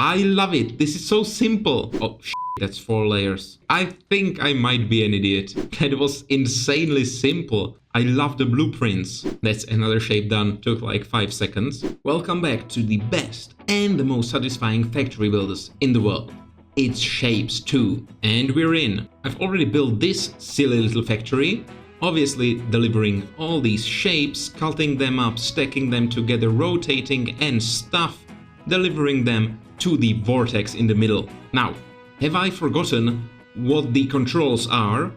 I love it. This is so simple. Oh, that's 4 layers. I think I might be an idiot. That was insanely simple. I love the blueprints. That's another shape done. Took like 5 seconds. Welcome back to the best and the most satisfying factory builders in the world. It's Shapez 2. And we're in. I've already built this silly little factory. Obviously delivering all these shapes, cutting them up, stacking them together, rotating and stuff. Delivering them to the vortex in the middle. Now, have I forgotten what the controls are?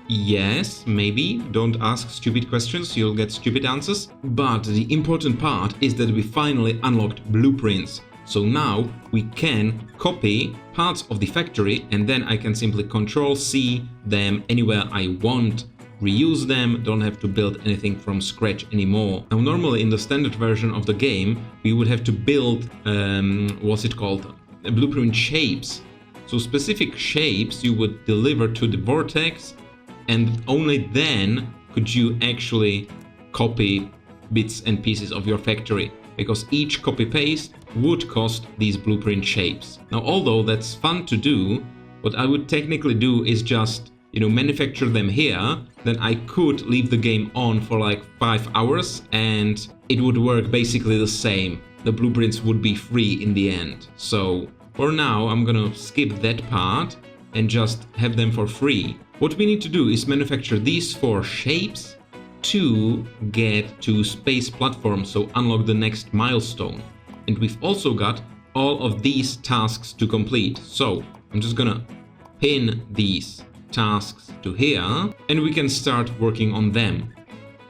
Yes, maybe. Don't ask stupid questions, you'll get stupid answers. But the important part is that we finally unlocked blueprints. So now we can copy parts of the factory and then I can simply Control-C them anywhere I want. Reuse them, don't have to build anything from scratch anymore. Now normally in the standard version of the game we would have to build, what's it called? Blueprint shapes. So specific shapes you would deliver to the vortex and only then could you actually copy bits and pieces of your factory, because each copy-paste would cost these blueprint shapes. Now although that's fun to do, what I would technically do is just manufacture them here, then I could leave the game on for like 5 hours and it would work basically the same. The blueprints would be free in the end. So for now, I'm gonna skip that part and just have them for free. What we need to do is manufacture these 4 shapes to get to space platform, so unlock the next milestone. And we've also got all of these tasks to complete. So I'm just gonna pin these tasks to here and we can start working on them.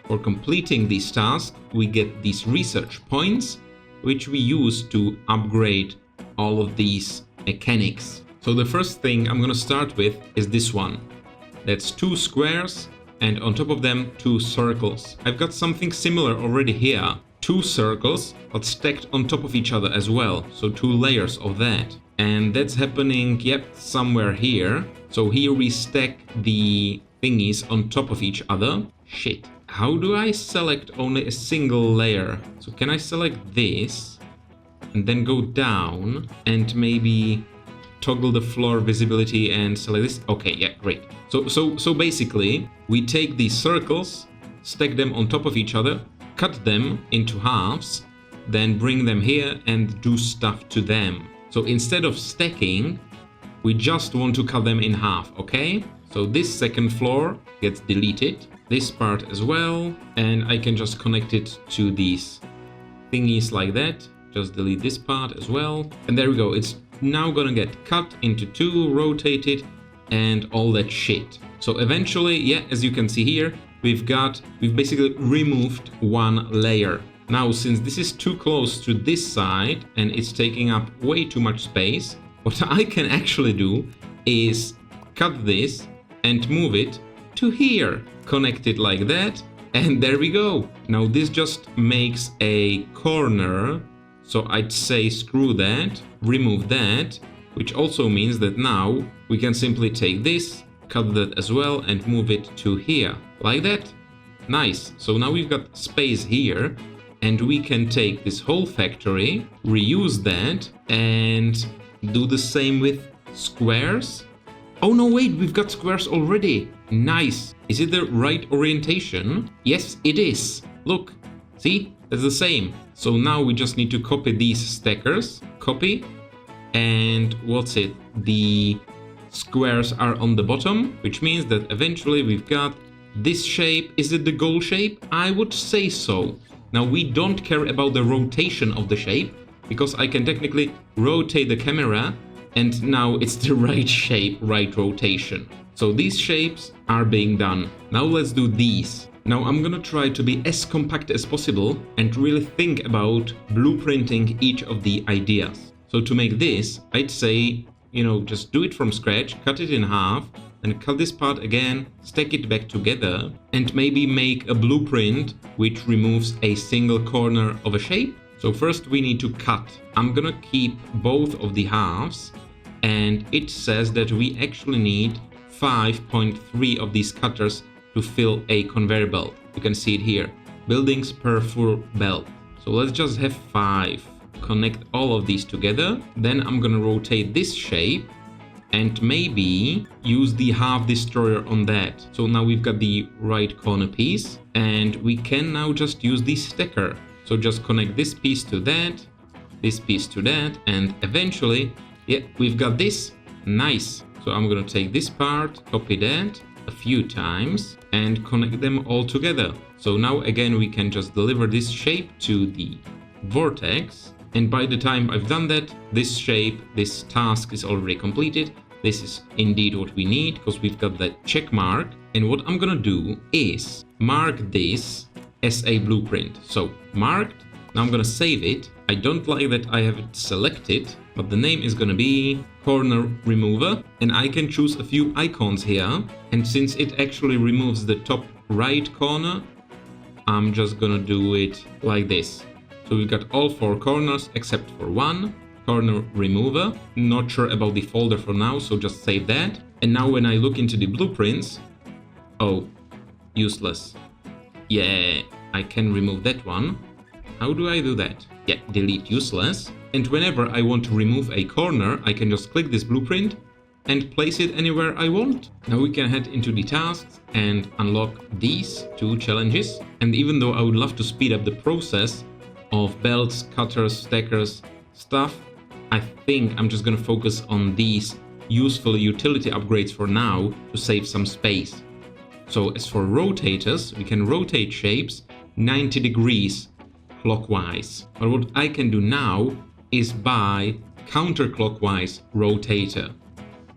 For completing these tasks, we get these research points, which we use to upgrade all of these mechanics. So the first thing I'm gonna start with is this one. That's 2 squares and on top of them 2 circles. I've got something similar already here. 2 circles but stacked on top of each other as well. So 2 layers of that. And that's happening, yep, somewhere here. So here we stack the thingies on top of each other. Shit. How do I select only a single layer? So can I select this and then go down and maybe toggle the floor visibility and select this? Okay, yeah, great. So basically we take these circles, stack them on top of each other, cut them into halves, then bring them here and do stuff to them. So instead of stacking, we just want to cut them in half, okay? So this second floor gets deleted, this part as well, and I can just connect it to these thingies like that. Just delete this part as well. And there we go, it's now gonna get cut into 2, rotated, and all that shit. So eventually, yeah, as you can see here, we've basically removed 1 layer. Now, since this is too close to this side and it's taking up way too much space, what I can actually do is cut this and move it to here. Connect it like that, and there we go. Now this just makes a corner, so I'd say screw that, remove that, which also means that now we can simply take this, cut that as well, and move it to here, like that. Nice. So now we've got space here. And we can take this whole factory, reuse that, and do the same with squares. Oh no, wait, we've got squares already. Nice. Is it the right orientation? Yes, it is. Look, see? That's the same. So now we just need to copy these stackers. Copy. And what's it? The squares are on the bottom, which means that eventually we've got this shape. Is it the goal shape? I would say so. Now we don't care about the rotation of the shape, because I can technically rotate the camera and now it's the right shape, right rotation. So these shapes are being done. Now let's do these. Now I'm gonna try to be as compact as possible and really think about blueprinting each of the ideas. So to make this, I'd say, just do it from scratch, cut it in half, and cut this part again, stack it back together, and maybe make a blueprint which removes a single corner of a shape. So first we need to cut. I'm gonna keep both of the halves, and it says that we actually need 5.3 of these cutters to fill a conveyor belt. You can see it here. Buildings per full belt. So let's just have 5. connect all of these together. Then I'm gonna rotate this shape and maybe use the half destroyer on that. So now we've got the right corner piece and we can now just use the stacker. So just connect this piece to that, this piece to that, and eventually, yeah, we've got this. Nice. So I'm gonna take this part, copy that a few times and connect them all together. So now again we can just deliver this shape to the vortex, and by the time I've done that, this shape, this task is already completed. This is indeed what we need because we've got that check mark. And what I'm gonna do is mark this as a blueprint. So marked. Now I'm gonna save it. I don't like that I have it selected, but the name is gonna be corner remover, and I can choose a few icons here. And since it actually removes the top right corner, I'm just gonna do it like this. So we've got all 4 corners except for one. Corner remover. Not sure about the folder for now, so just save that. And now when I look into the blueprints, oh, useless. Yeah, I can remove that one. How do I do that? Yeah, delete useless. And whenever I want to remove a corner, I can just click this blueprint and place it anywhere I want. Now we can head into the tasks and unlock these 2 challenges. And even though I would love to speed up the process of belts, cutters, stackers, stuff, I think I'm just gonna focus on these useful utility upgrades for now to save some space. So as for rotators, we can rotate shapes 90 degrees clockwise. But what I can do now is buy counterclockwise rotator.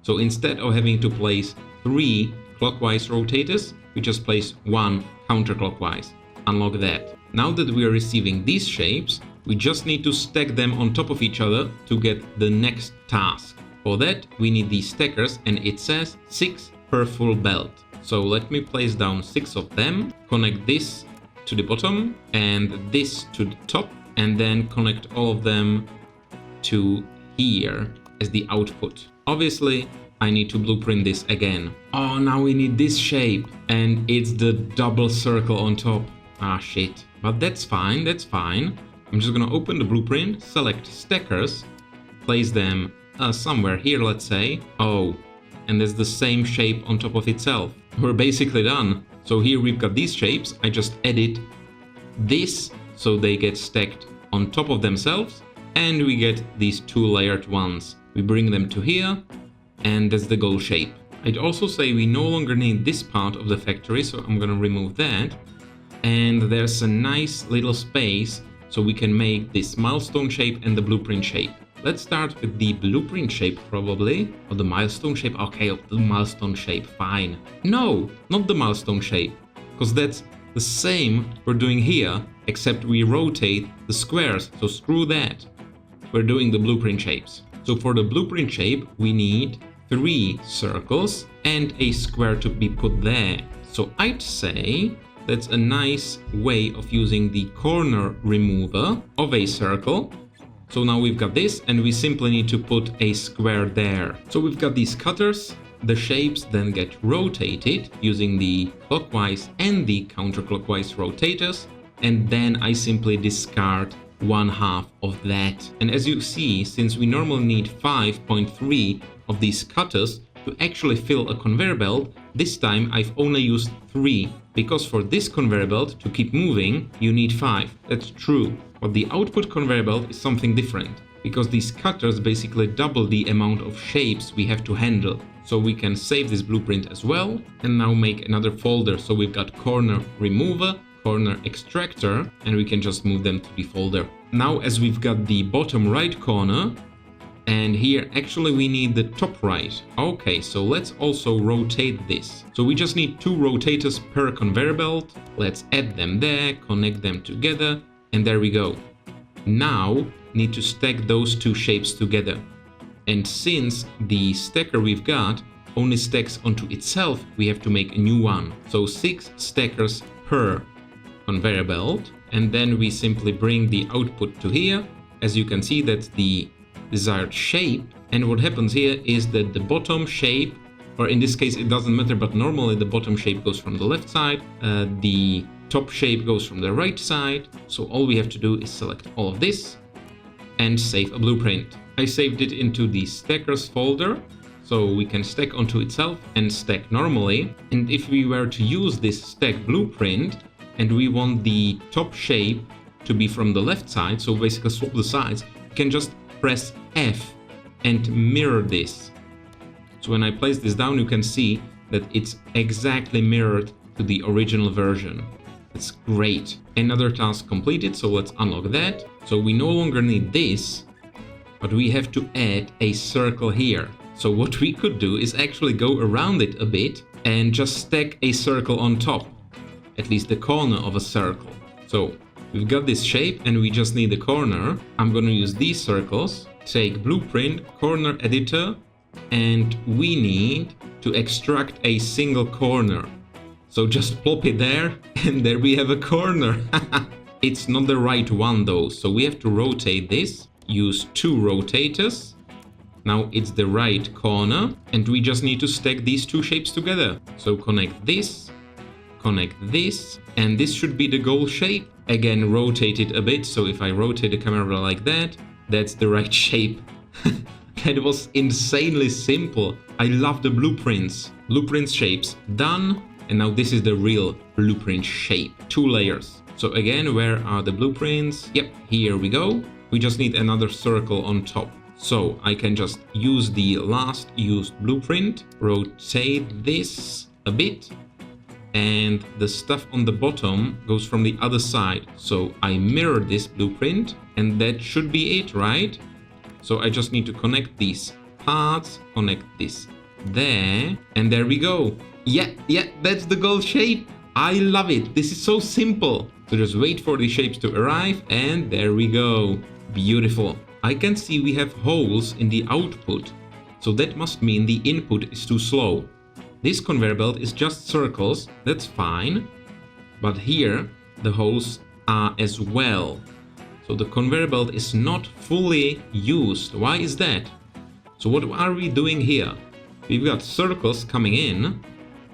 So instead of having to place 3 clockwise rotators, we just place 1 counterclockwise. Unlock that. Now that we are receiving these shapes, we just need to stack them on top of each other to get the next task. For that, we need these stackers, and it says 6 per full belt. So let me place down 6 of them, connect this to the bottom and this to the top, and then connect all of them to here as the output. Obviously, I need to blueprint this again. Oh, now we need this shape, and it's the double circle on top. Ah, shit. But that's fine, that's fine. I'm just gonna open the blueprint, select stackers, place them somewhere here, let's say. Oh, and there's the same shape on top of itself. We're basically done. So here we've got these shapes. I just edit this so they get stacked on top of themselves, and we get these 2 layered ones. We bring them to here, and that's the goal shape. I'd also say we no longer need this part of the factory, so I'm gonna remove that. And there's a nice little space so we can make this milestone shape and the blueprint shape. Let's start with the blueprint shape probably, or the milestone shape. Okay, the milestone shape, fine. No, not the milestone shape, because that's the same we're doing here, except we rotate the squares, so screw that. We're doing the blueprint shapes. So for the blueprint shape, we need 3 circles and a square to be put there. So I'd say that's a nice way of using the corner remover of a circle. So now we've got this, and we simply need to put a square there. So we've got these cutters. The shapes then get rotated using the clockwise and the counterclockwise rotators, and then I simply discard 1/2 of that. And as you see, since we normally need 5.3 of these cutters to actually fill a conveyor belt, this time I've only used 3, because for this conveyor belt to keep moving, you need 5. That's true. But the output conveyor belt is something different, because these cutters basically double the amount of shapes we have to handle. So we can save this blueprint as well, and now make another folder. So we've got corner remover, corner extractor, and we can just move them to the folder. Now as we've got the bottom right corner, and here actually we need the top right. Okay, so let's also rotate this. So we just need 2 rotators per conveyor belt. Let's add them there, connect them together, and there we go. Now need to stack those 2 shapes together. And since the stacker we've got only stacks onto itself, we have to make a new one. So 6 stackers per conveyor belt, and then we simply bring the output to here. As you can see, that's the desired shape, and what happens here is that the bottom shape, or in this case it doesn't matter, but normally the bottom shape goes from the left side, the top shape goes from the right side. So all we have to do is select all of this, and save a blueprint. I saved it into the stackers folder, so we can stack onto itself and stack normally. And if we were to use this stack blueprint and we want the top shape to be from the left side, so basically swap the sides, we can just press F and mirror this. So when I place this down, you can see that it's exactly mirrored to the original version. It's great. Another task completed, so let's unlock that. So we no longer need this, but we have to add a circle here. So what we could do is actually go around it a bit and just stack a circle on top, at least the corner of a circle. So we've got this shape and we just need the corner. I'm gonna use these circles, take blueprint, corner editor, and we need to extract a single corner. So just plop it there and there we have a corner. It's not the right one though, so we have to rotate this, use 2 rotators. Now it's the right corner and we just need to stack these 2 shapes together. So connect this, and this should be the goal shape. Again, rotate it a bit, so if I rotate the camera like that, that's the right shape. That was insanely simple. I love the blueprints. Blueprint shapes done, and now this is the real blueprint shape. 2 layers. So again, where are the blueprints? Yep, here we go. We just need another circle on top. So I can just use the last used blueprint, rotate this a bit, and the stuff on the bottom goes from the other side. So I mirror this blueprint and that should be it, right? So I just need to connect these parts, connect this there, and there we go. Yeah, that's the goal shape. I love it. This is so simple. So just wait for the shapes to arrive and there we go. Beautiful. I can see we have holes in the output, so that must mean the input is too slow. This conveyor belt is just circles, that's fine, but here the holes are as well. So the conveyor belt is not fully used. Why is that? So what are we doing here? We've got circles coming in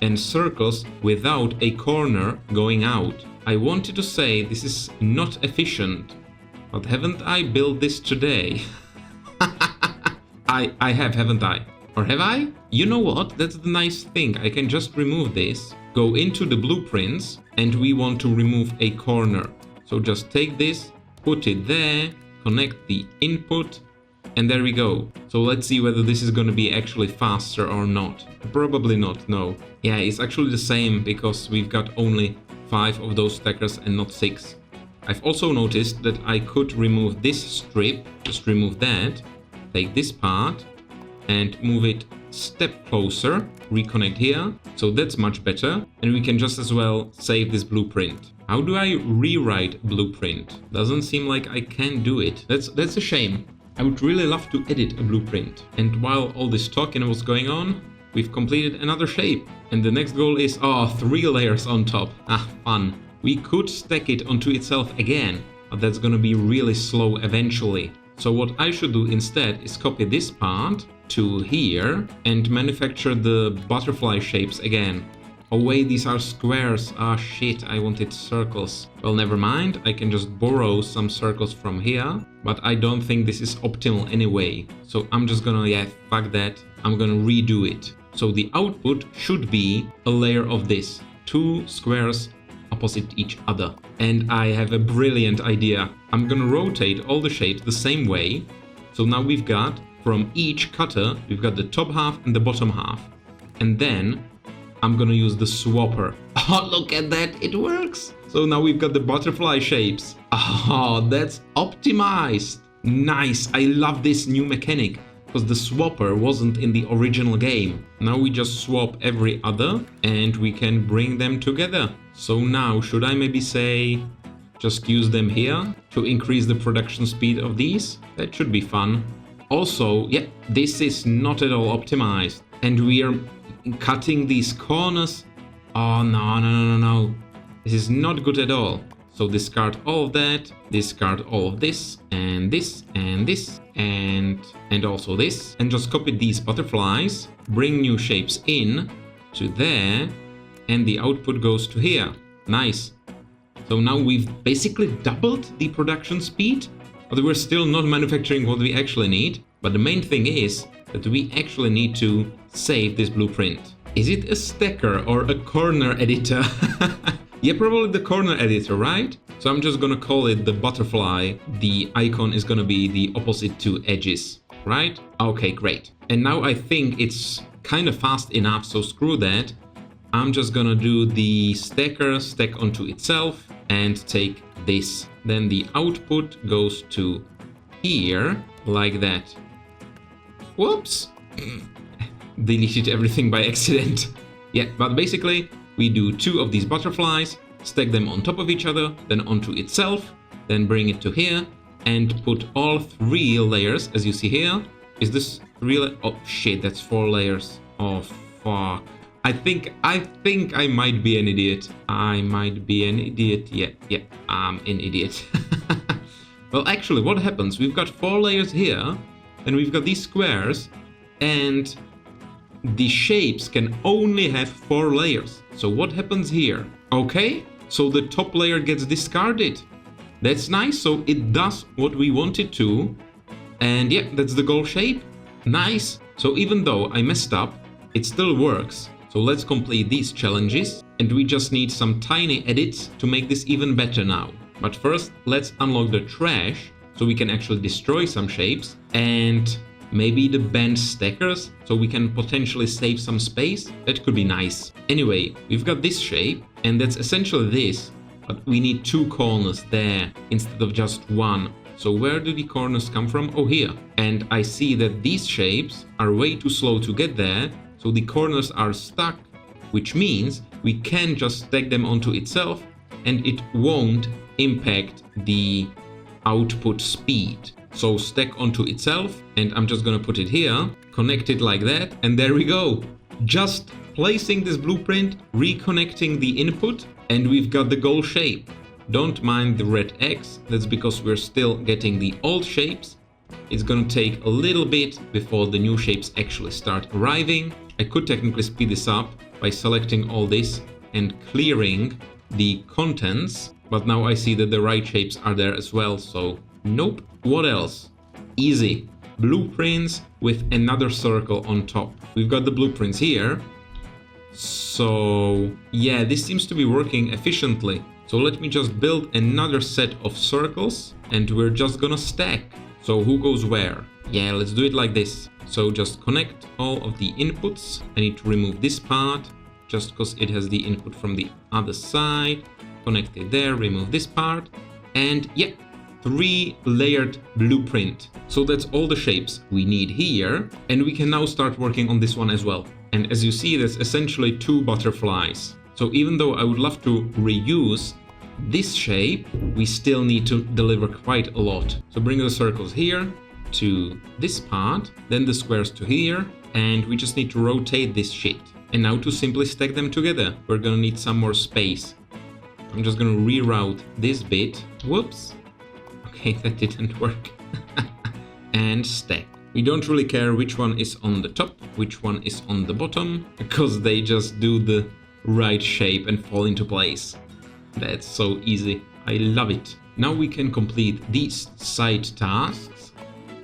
and circles without a corner going out. I wanted to say this is not efficient. But haven't I built this today? I have, haven't I? Or have I? You know what? That's the nice thing. I can just remove this, go into the blueprints, and we want to remove a corner. So just take this, put it there, connect the input, and there we go. So let's see whether this is going to be actually faster or not. Probably not, no. Yeah, it's actually the same because we've got only 5 of those stackers and not 6. I've also noticed that I could remove this strip, just remove that, take this part and move it a step closer, reconnect here, so that's much better, and we can just as well save this blueprint. How do I rewrite blueprint? Doesn't seem like I can do it. That's a shame. I would really love to edit a blueprint. And while all this talking was going on, we've completed another shape. And the next goal is, 3 layers on top. Ah, fun. We could stack it onto itself again, but that's gonna be really slow eventually. So what I should do instead is copy this part to here and manufacture the butterfly shapes again. Oh wait, these are squares. Ah shit, I wanted circles. Well, never mind, I can just borrow some circles from here, but I don't think this is optimal anyway. So I'm just gonna, fuck that. I'm gonna redo it. So the output should be a layer of this. 2 squares opposite each other. And I have a brilliant idea. I'm gonna rotate all the shapes the same way. So now we've got, from each cutter, we've got the top half and the bottom half. And then I'm gonna use the swapper. Oh, look at that, it works! So now we've got the butterfly shapes. Oh, that's optimized. Nice, I love this new mechanic, because the swapper wasn't in the original game. Now we just swap every other and we can bring them together. So now, should I maybe say, just use them here to increase the production speed of these? That should be fun. Also, yeah, this is not at all optimized. And we are cutting these corners. Oh, no. This is not good at all. So discard all of that, discard all of this, and this, and this, and also this. And just copy these butterflies, bring new shapes in to there, and the output goes to here. Nice. So now we've basically doubled the production speed but we're still not manufacturing what we actually need. But the main thing is that we actually need to save this blueprint. Is it a stacker or a corner editor? Yeah, probably the corner editor, right? So I'm just gonna call it the butterfly. The icon is gonna be the opposite two edges, right? Okay, great. And now I think it's kind of fast enough, so screw that. I'm just gonna do the stacker, stack onto itself, and take this. Then the output goes to here, like that. Whoops! Deleted everything by accident. Yeah, but basically, we do 2 of these butterflies, stack them on top of each other, then onto itself, then bring it to here, and put all 3 layers, as you see here. Is this 3 oh shit, that's 4 layers. Oh fuck. I think I might be an idiot. I might be an idiot. Yeah, I'm an idiot. Well, actually, what happens? We've got 4 layers here, and we've got these squares, and the shapes can only have 4 layers. So what happens here? Okay, so the top layer gets discarded. That's nice, so it does what we want it to. And yeah, that's the goal shape. Nice. So even though I messed up, it still works. So let's complete these challenges, and we just need some tiny edits to make this even better now. But first, let's unlock the trash, so we can actually destroy some shapes, and maybe the bent stackers, so we can potentially save some space. That could be nice. Anyway, we've got this shape, and that's essentially this, but we need 2 corners there instead of just 1. So where do the corners come from? Oh, here. And I see that these shapes are way too slow to get there, so the corners are stuck, which means we can just stack them onto itself, and it won't impact the output speed. So stack onto itself, and I'm just gonna put it here, connect it like that, and there we go. Just placing this blueprint, reconnecting the input, and we've got the goal shape. Don't mind the red X, that's because we're still getting the old shapes. It's gonna take a little bit before the new shapes actually start arriving. I could technically speed this up by selecting all this and clearing the contents, but now I see that the right shapes are there as well, so nope. What else? Easy. Blueprints with another circle on top. We've got the blueprints here. So yeah, this seems to be working efficiently. So let me just build another set of circles, and we're just gonna stack. So who goes where? Yeah, let's do it like this. So just connect all of the inputs. I need to remove this part just because it has the input from the other side. Connect it there, remove this part, and yeah, 3 layered blueprint. So that's all the shapes we need here, and we can now start working on this one as well. And as you see, that's essentially 2 butterflies. So even though I would love to reuse this shape, we still need to deliver quite a lot. So bring the circles here to this part, then the squares to here, and we just need to rotate this shit. And now to simply stack them together, we're gonna need some more space. I'm just gonna reroute this bit. Whoops. Okay, that didn't work. And stack. We don't really care which one is on the top, which one is on the bottom, because they just do the right shape and fall into place. That's so easy. I love it. Now we can complete these side tasks.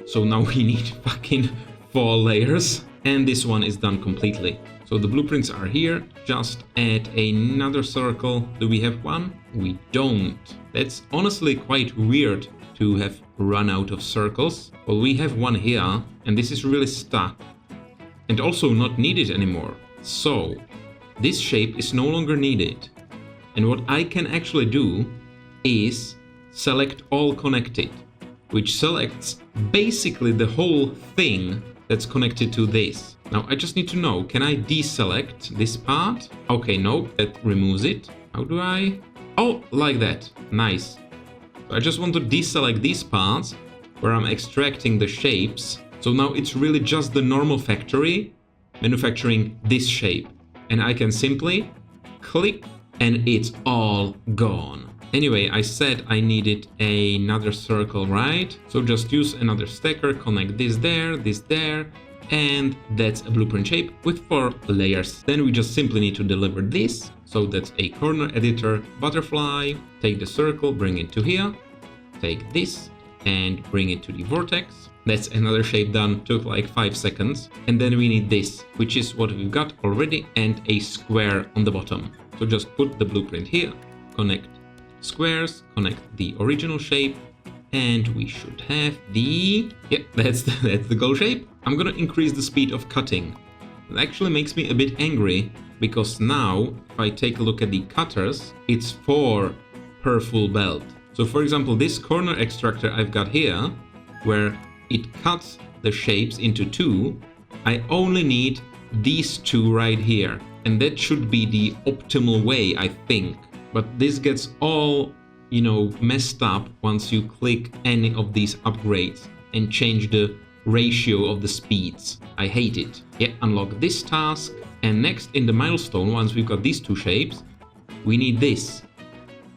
So now we need fucking 4 layers, and this one is done completely. So the blueprints are here. Just add another circle. Do we have one? We don't. That's honestly quite weird to have run out of circles. Well, we have one here, and this is really stuck and also not needed anymore. So this shape is no longer needed. And what I can actually do is select all connected, which selects basically the whole thing that's connected to this. Now I just need to know, can I deselect this part? Okay, no, that removes it. How do I? Oh, like that. Nice. So I just want to deselect these parts where I'm extracting the shapes. So now it's really just the normal factory manufacturing this shape. And I can simply click and it's all gone. Anyway, I said I needed another circle, right? So just use another stacker, connect this there, and that's a blueprint shape with 4 layers. Then we just simply need to deliver this. So that's a corner editor butterfly. Take the circle, bring it to here. Take this, and bring it to the vortex. That's another shape done, took like 5 seconds. And then we need this, which is what we've got already, and a square on the bottom. So just put the blueprint here, connect squares, connect the original shape, and we should have the... yeah, that's the goal shape. I'm gonna increase the speed of cutting. It actually makes me a bit angry, because now, if I take a look at the cutters, it's 4 per full belt. So for example, this corner extractor I've got here, where it cuts the shapes into 2, I only need these 2 right here. And that should be the optimal way, I think. But this gets all, you know, messed up once you click any of these upgrades and change the ratio of the speeds. I hate it. Yeah, unlock this task. And next in the milestone, once we've got these 2 shapes, we need this.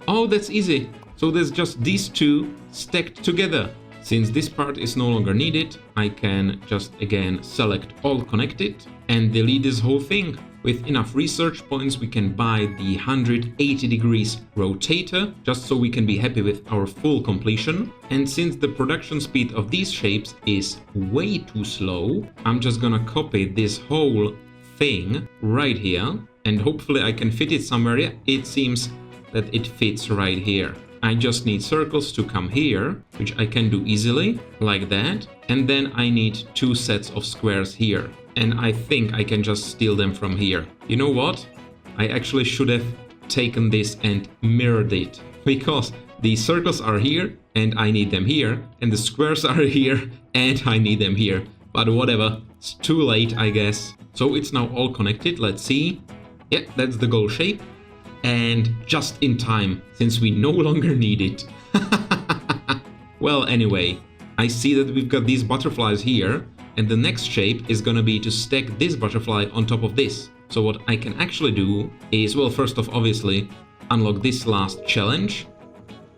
Oh, that's easy. So there's just these 2 stacked together. Since this part is no longer needed, I can just again select all connected and delete this whole thing. With enough research points, we can buy the 180 degrees rotator, just so we can be happy with our full completion. And since the production speed of these shapes is way too slow, I'm just gonna copy this whole thing right here, and hopefully I can fit it somewhere. Yeah, it seems that it fits right here. I just need circles to come here, which I can do easily, like that. And then I need 2 sets of squares here. And I think I can just steal them from here. You know what? I actually should have taken this and mirrored it. Because the circles are here, and I need them here. And the squares are here, and I need them here. But whatever, it's too late, I guess. So it's now all connected, let's see. Yeah, that's the goal shape. And just in time, since we no longer need it. Well, anyway, I see that we've got these butterflies here, and the next shape is gonna be to stack this butterfly on top of this. So what I can actually do is, well, first off, obviously, unlock this last challenge,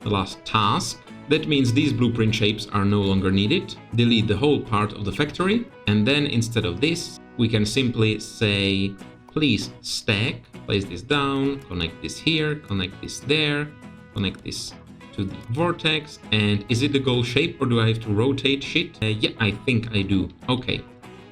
the last task. That means these blueprint shapes are no longer needed. Delete the whole part of the factory, and then instead of this, we can simply say, please stack, place this down, connect this here, connect this there, connect this to the vortex. And is it the goal shape, or do I have to rotate shit? Yeah, I think I do. Okay,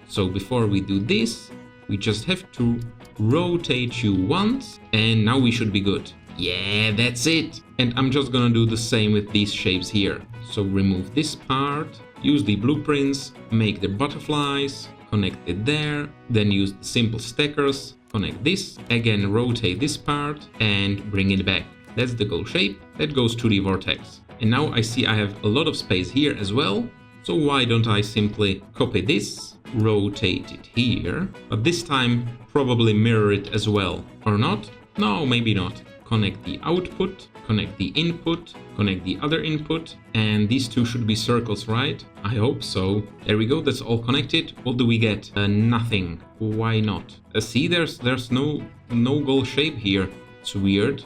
so before we do this, we just have to rotate you once, and now we should be good. Yeah, that's it. And I'm just gonna do the same with these shapes here. So remove this part, use the blueprints, make the butterflies, connect it there, then use the simple stackers, connect this, again rotate this part and bring it back. That's the goal shape, that goes to the vortex. And now I see I have a lot of space here as well, so why don't I simply copy this, rotate it here, but this time probably mirror it as well, or not? No, maybe not. Connect the output, connect the input, connect the other input, and these 2 should be circles, right? I hope so. There we go, that's all connected. What do we get? Nothing. Why not? See, there's no goal shape here. It's weird.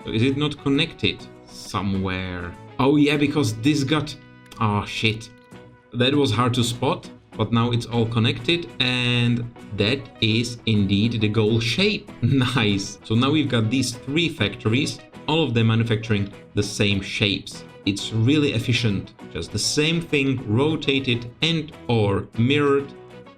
So is it not connected somewhere? Oh yeah, because this got... oh shit. That was hard to spot. But now it's all connected, and that is indeed the goal shape. Nice. So now we've got these 3 factories, all of them manufacturing the same shapes. It's really efficient. Just the same thing rotated and or mirrored,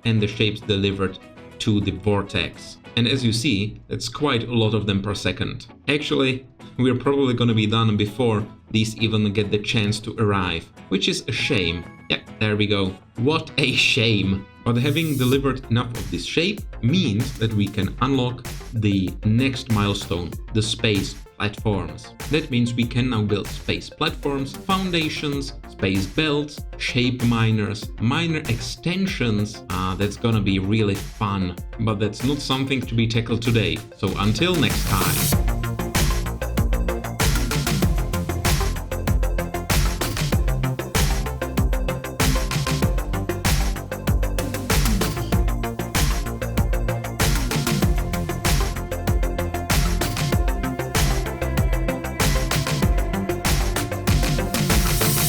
and the shapes delivered to the vortex. And as you see, that's quite a lot of them per second. Actually, we're probably gonna be done before these even get the chance to arrive, which is a shame. Yeah, there we go. What a shame. But having delivered enough of this shape means that we can unlock the next milestone, the space platforms. That means we can now build space platforms, foundations, space belts, shape miners, miner extensions. That's gonna be really fun, but that's not something to be tackled today. So until next time.